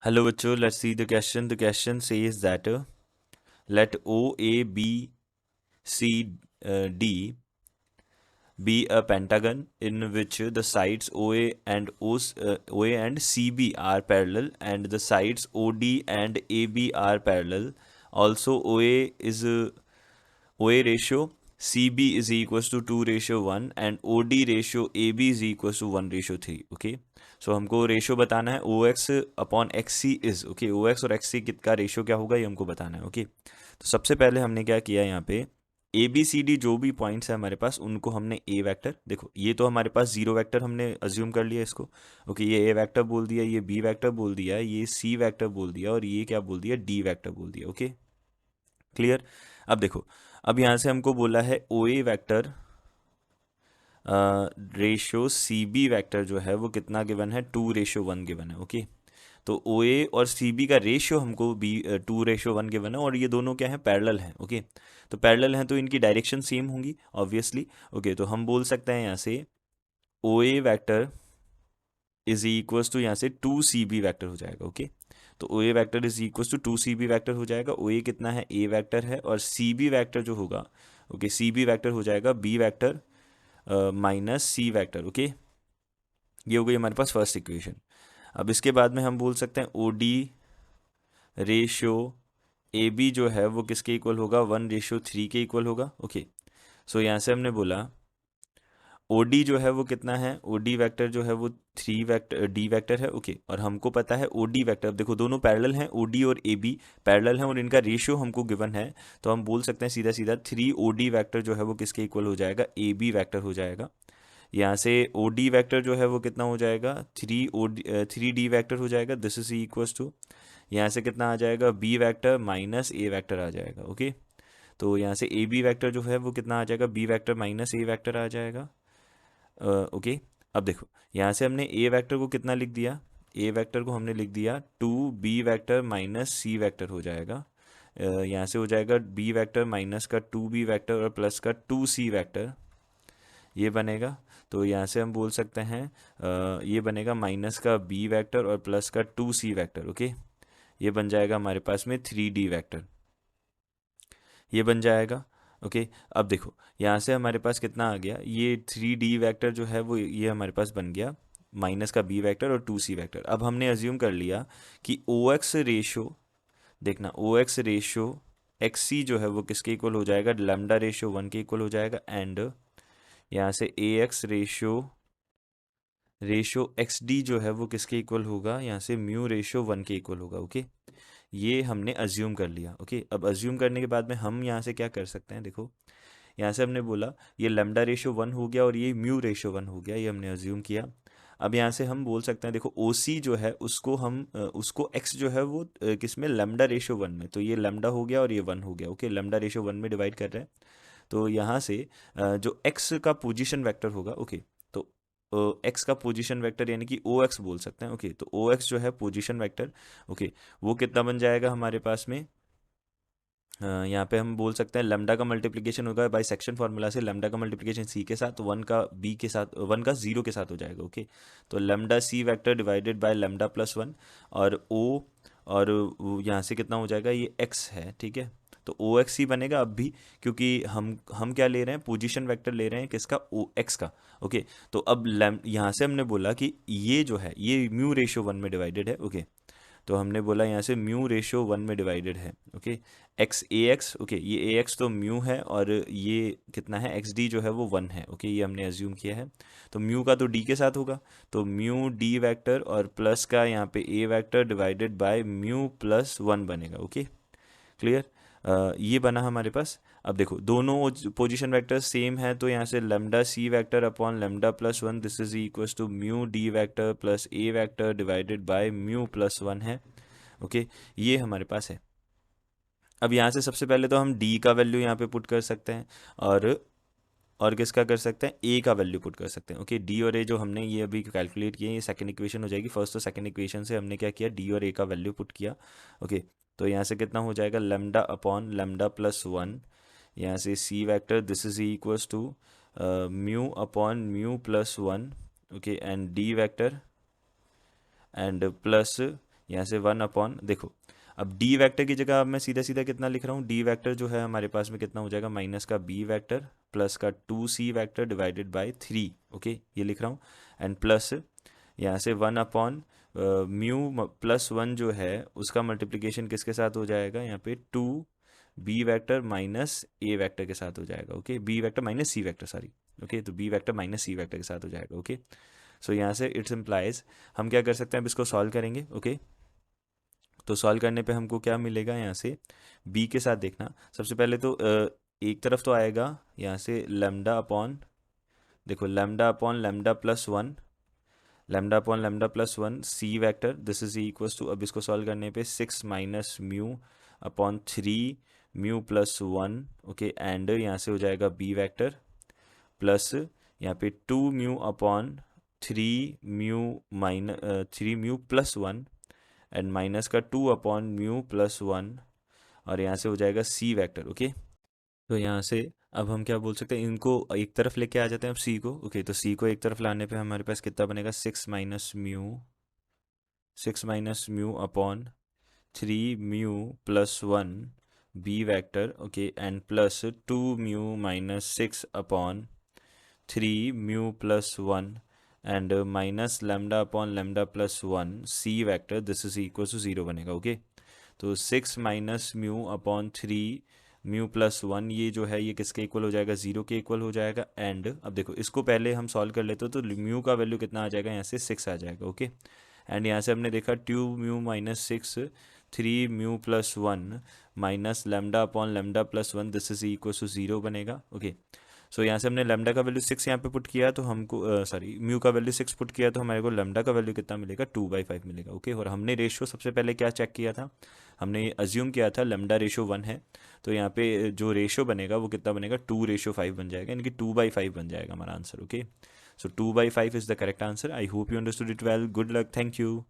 Hello, bachcho. Let's see the question. The question says that let O, A, B, C, D be a pentagon in which the sides OA and CB are parallel, and the sides OD and AB are parallel. Also, OA ratio CB is equals to 2:1 and OD ratio AB is equals to 1:3. Okay, so हमको ratio बताना है O X upon X C is okay, O X और X C का ratio क्या होगा ये हमको बताना है. ओके, तो सबसे पहले हमने क्या किया यहाँ पे, ए बी सी डी जो भी पॉइंट्स है हमारे पास उनको हमने ए वेक्टर, देखो ये तो हमारे पास जीरो वेक्टर हमने अज्यूम कर लिया इसको. ओके, ये ए वेक्टर बोल दिया, ये बी वेक्टर बोल दिया, ये सी वेक्टर बोल दिया और ये क्या बोल दिया, डी वेक्टर बोल दिया. Okay, clear. अब देखो, अब यहाँ से हमको बोला है O A vector ratio C B vector जो है वो कितना गिवन है, 2:1 गिवन है. ओके, तो ओ ए और सी बी का रेशियो हमको बी 2:1 गिवन है और ये दोनों क्या है, पैरेलल हैं. ओके, तो पैरेलल हैं तो इनकी डायरेक्शन सेम होंगी ऑब्वियसली. ओके, तो हम बोल सकते हैं यहाँ से O A vector is equals to यहाँ से 2 CB वैक्टर हो जाएगा. ओके, तो O A vector is equals to 2 CB vector हो जाएगा. ओ ए कितना है, ए वैक्टर है, और सी बी वैक्टर जो होगा, ओके, सी बी वैक्टर हो जाएगा B vector minus C vector. Okay, ये हो गई हमारे पास फर्स्ट इक्वेशन. अब इसके बाद में हम बोल सकते हैं O D ratio A B जो है वो किसके इक्वल होगा, 1:3 के इक्वल होगा. ओके, सो यहाँ से हमने बोला ओ डी जो है वो कितना है, ओ डी वैक्टर जो है वो 3 डी वैक्टर है. ओके, और हमको पता है ओ डी वैक्टर, देखो दोनों पैरेलल हैं, ओ डी और ए बी पैरेलल हैं और इनका रेशियो हमको गिवन है, तो हम बोल सकते हैं सीधा सीधा 3 OD वैक्टर जो है वो किसके इक्वल हो जाएगा, ए बी वैक्टर हो जाएगा. यहाँ से ओ डी वैक्टर जो है वो कितना हो जाएगा, 3D वैक्टर हो जाएगा. दिस इज इक्वल्स टू, यहाँ से कितना आ जाएगा, बी वैक्टर माइनस ए वैक्टर आ जाएगा. ओके, तो यहाँ से ए बी वैक्टर जो है वो कितना आ जाएगा, बी वैक्टर माइनस ए वैक्टर आ जाएगा. ओके, अब देखो यहाँ से हमने ए वैक्टर को कितना लिख दिया, ए वैक्टर को हमने लिख दिया 2 B vector minus C vector हो जाएगा. यहाँ से हो जाएगा बी वैक्टर माइनस का 2 B वैक्टर और प्लस का 2 C वैक्टर, ये बनेगा. तो यहाँ से हम बोल सकते हैं ये बनेगा माइनस का बी वैक्टर और प्लस का 2 C वैक्टर. ओके, ये बन जाएगा हमारे पास में 3D वैक्टर, ये बन जाएगा. ओके, अब देखो यहाँ से हमारे पास कितना आ गया, ये 3D वैक्टर जो है वो ये हमारे पास बन गया माइनस का बी वैक्टर और 2C वैक्टर. अब हमने अज्यूम कर लिया कि ओ एक्स रेशो, देखना ओ एक्स रेशो एक्स सी जो है वो किसके इक्वल हो जाएगा, लैम्डा रेशो 1 के इक्वल हो जाएगा. एंड यहाँ से ए एक्स रेशो एक्स डी जो है वो किसके इक्वल होगा, यहाँ से म्यू रेशो 1 के इक्वल होगा. ओके, ये हमने अज्यूम कर लिया. ओके, अब अज्यूम करने के बाद में हम यहाँ से क्या कर सकते हैं, देखो यहाँ से हमने बोला ये लैम्डा रेशो 1 हो गया और ये म्यू रेशो 1 हो गया, ये हमने अज्यूम किया. अब यहाँ से हम बोल सकते हैं, देखो ओ सी जो है उसको हम उसको एक्स जो है वो किस में, लैम्डा रेशो 1 में, तो ये लैम्डा हो गया और ये 1 हो गया. ओके, लैम्डा रेशो 1 में डिवाइड कर रहे हैं, तो यहाँ से जो एक्स का पोजीशन वेक्टर होगा, ओके, तो एक्स का पोजीशन वेक्टर यानी कि ओ एक्स बोल सकते हैं. ओके, तो ओ एक्स जो है पोजीशन वेक्टर, ओके, वो कितना बन जाएगा हमारे पास में, यहाँ पे हम बोल सकते हैं लैम्डा का मल्टीप्लिकेशन होगा बाय सेक्शन फार्मूला से, लैम्डा का मल्टीप्लिकेशन सी के साथ, वन का बी के साथ, वन का जीरो के साथ हो जाएगा. ओके, तो lambda C vector divided by lambda plus 1 और ओ, और यहाँ से कितना हो जाएगा, ये एक्स है. ठीक है, तो ओ एक्स ही बनेगा अब भी, क्योंकि हम क्या ले रहे हैं, पोजीशन वेक्टर ले रहे हैं किसका, ओ एक्स का. ओके, तो अब लैम यहाँ से हमने बोला कि ये जो है ये म्यू रेशो 1 में डिवाइडेड है. ओके, तो हमने बोला यहाँ से म्यू रेशो 1 में डिवाइडेड है. ओके, एक्स ए एक्स, ओके, ये ए एक्स तो म्यू है और ये कितना है, एक्स डी जो है वो 1 है. ओके, ये हमने अज्यूम किया है, तो म्यू का तो डी के साथ होगा, तो म्यू डी वैक्टर और प्लस का यहाँ पे A vector divided by mu plus 1 बनेगा. Okay, clear. ये बना हमारे पास. अब देखो दोनों पोजीशन वेक्टर सेम है, तो यहाँ से lambda C vector upon lambda plus 1 this is equals to mu D vector plus A vector divided by mu plus 1 है. ओके, ये हमारे पास है. अब यहाँ से सबसे पहले तो हम डी का वैल्यू यहाँ पे पुट कर सकते हैं, और किसका कर सकते हैं, ए का वैल्यू पुट कर सकते हैं. ओके, डी और ए जो हमने ये अभी कैलकुलेट किए, ये सेकंड इक्वेशन हो जाएगी. फर्स्ट और सेकंड इक्वेशन से हमने क्या किया, डी और ए का वैल्यू पुट किया. ओके, तो यहाँ से कितना हो जाएगा, लैम्डा अपॉन लैम्डा प्लस 1, यहाँ से C vector this is equals to mu upon mu plus 1. Okay, and D vector and plus यहाँ से 1 अपॉन, देखो अब डी वेक्टर की जगह अब मैं सीधा सीधा कितना लिख रहा हूँ, डी वेक्टर जो है हमारे पास में कितना हो जाएगा, माइनस का बी वेक्टर प्लस का 2c vector divided bye 3, okay ये लिख रहा हूँ, एंड प्लस यहाँ से 1 अपॉन म्यू प्लस 1 जो है उसका मल्टीप्लिकेशन किसके साथ हो जाएगा, यहाँ पे 2 बी वेक्टर माइनस ए वेक्टर के साथ हो जाएगा, okay B vector minus C vector, sorry, okay तो B vector minus C vector के साथ हो जाएगा, ओके। सो यहाँ से इट्स इम्प्लाइज हम क्या कर सकते हैं, अब इसको सॉल्व करेंगे, ओके। तो सॉल्व करने पे हमको क्या मिलेगा, यहाँ से b के साथ देखना, सबसे पहले तो एक तरफ तो आएगा यहाँ से लेमडा अपॉन, देखो lambda upon lambda plus 1, lambda upon lambda plus 1 C vector, this is equals to, अब इसको सॉल्व करने पे 6 minus mu upon 3 mu plus 1, okay, and यहाँ से हो जाएगा b वेक्टर प्लस यहाँ पे 2 mu upon 3 mu minus 3 mu plus 1 and minus का 2 अपॉन म्यू प्लस 1, और यहाँ से हो जाएगा सी वेक्टर, ओके। तो यहाँ से अब हम क्या बोल सकते हैं, इनको एक तरफ लेके आ जाते हैं अब सी को, ओके तो सी को एक तरफ लाने पे हमारे पास कितना बनेगा, 6 minus mu upon 3 mu plus 1 B vector, okay, and plus 2 mu minus 6 upon 3 mu plus 1 and minus lambda upon lambda plus 1 C vector, this is equal to 0 बनेगा, ओके। तो 6 minus mu upon 3 mu plus 1 ये जो है ये किसके equal हो जाएगा, 0 के इक्वल हो जाएगा, एंड अब देखो इसको पहले हम सॉल्व कर लेते तो म्यू का वैल्यू कितना आ जाएगा, यहाँ से 6 आ जाएगा, ओके। एंड यहाँ से हमने देखा 2 mu minus 6 3 mu plus 1 minus lambda upon lambda plus 1, this is equal to 0 बनेगा, ओके। सो यहाँ से हमने लेमडा का वैल्यू 6 यहाँ पे पुट किया तो हमको सॉरी म्यू का वैल्यू 6 पुट किया तो हमारे को लेमडा का वैल्यू कितना मिलेगा, 2/5 मिलेगा, ओके। और हमने रेशियो सबसे पहले क्या चेक किया था, हमने अज्यूम किया था लेमडा रेशियो 1 है, तो यहाँ पे जो रेशियो बनेगा वो कितना बनेगा, 2/5 बन जाएगा, यानी कि 2/5 बन जाएगा हमारा answer, okay. So 2/5 is the correct answer. I hope you understood it well, good luck, thank you.